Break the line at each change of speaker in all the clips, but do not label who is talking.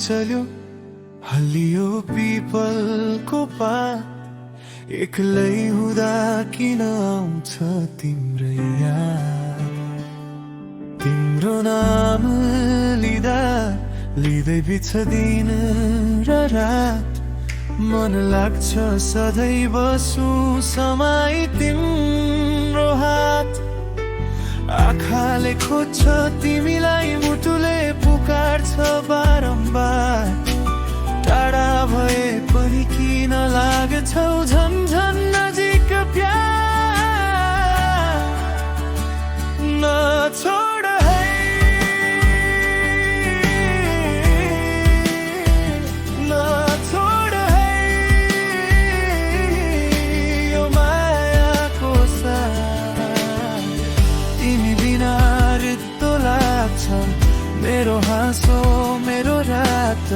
चल्यो हल्लियो पिपलको पात एक्लै हुँदा किन आउँछ तिम्रै याद तिम्रो नाम लिँदा लिँदै बित्छ दिन र रात मन लाग्छ सधैँ बसुँ समाई तिम्रो हात आँखाले खोज्छ तिमीलाई मुटुले पुकार्छ बारम्बार टाढा भए पनि किन लाग्छौ झन् झन् नजिक प्यार नछोड है नछोड है यो मायाको साथ तिमी बिना रित्तो लाग्छ मेरो हाँसो मेरो रात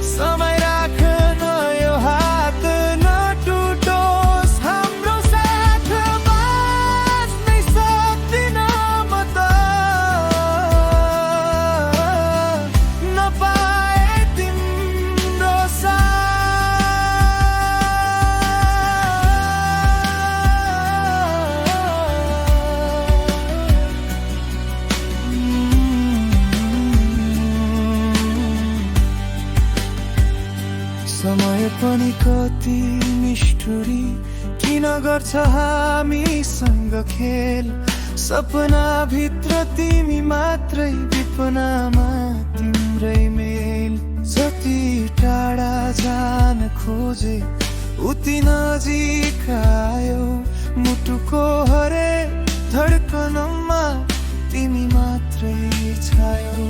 समय राख्न यो हात नटुटोस् हाम्रो साथ बाँच्नै सक्दिन म त नपाए तिम्रो समय पनि कति निष्ठुरी किन गर्छ हामीसँग खेल सपना भित्र तिमी मात्रै विपनामा तिम्रै मेल जति टाढा जान खोजे उति नजिक आयो मुटुको हरे धड्कनमा तिमी मात्रै छायो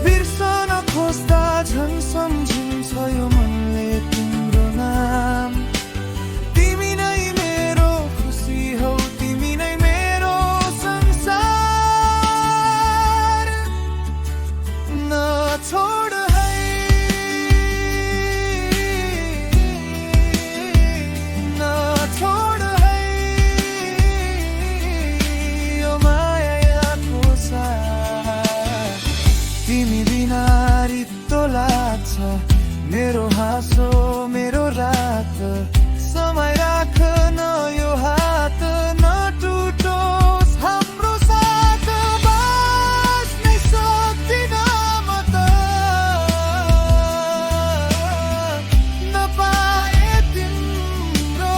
बिर्सन खोज्दा झन् सम्झिन्छ यो मनले तिम्रो नाम तिमी नै मेरो खुसी हौ तिमी नै मेरो संसार नछोड है नछोड है यो मायाको साथ तिमी बिना रित्तो लाग्छ मेरो हाँसो मेरो रात समय राख्न यो हात नटुटोस् हाम्रो साथ बाँच्नै सक्दिन म त नपाए तिम्रो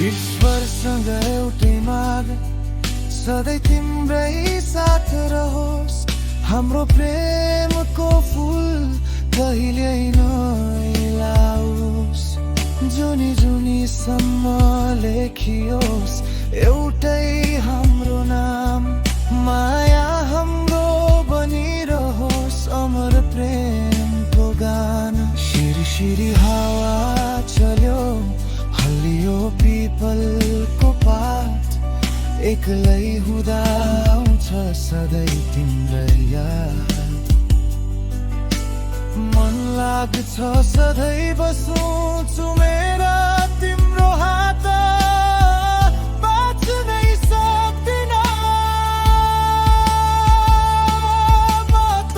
ईश्वरसँग एउटै माग सधैँ तिम्रै साथ रहोस् हाम्रो प्रेमको फुल कहिल्यै नइलाओस् जुनी जुनीसम्म लेखियोस् एउटै हाम्रो नाम माया हाम्रो बनिरहोस् अमर प्रेमको गान शिरी शिरी हावा चल्यो हल्लियो पिपलको पात एक्लै हुँदा आउँछ सधैँ तिम्रै याद मन लाग्छ सधैँ बसुँ चुमेर तिम्रो हात बाँच्नै सक्दिन म त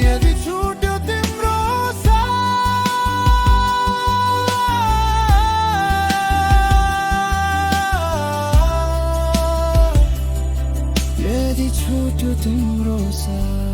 यदि छुट्यो तिम्रो यदि छुट्यो तिम्रो साथ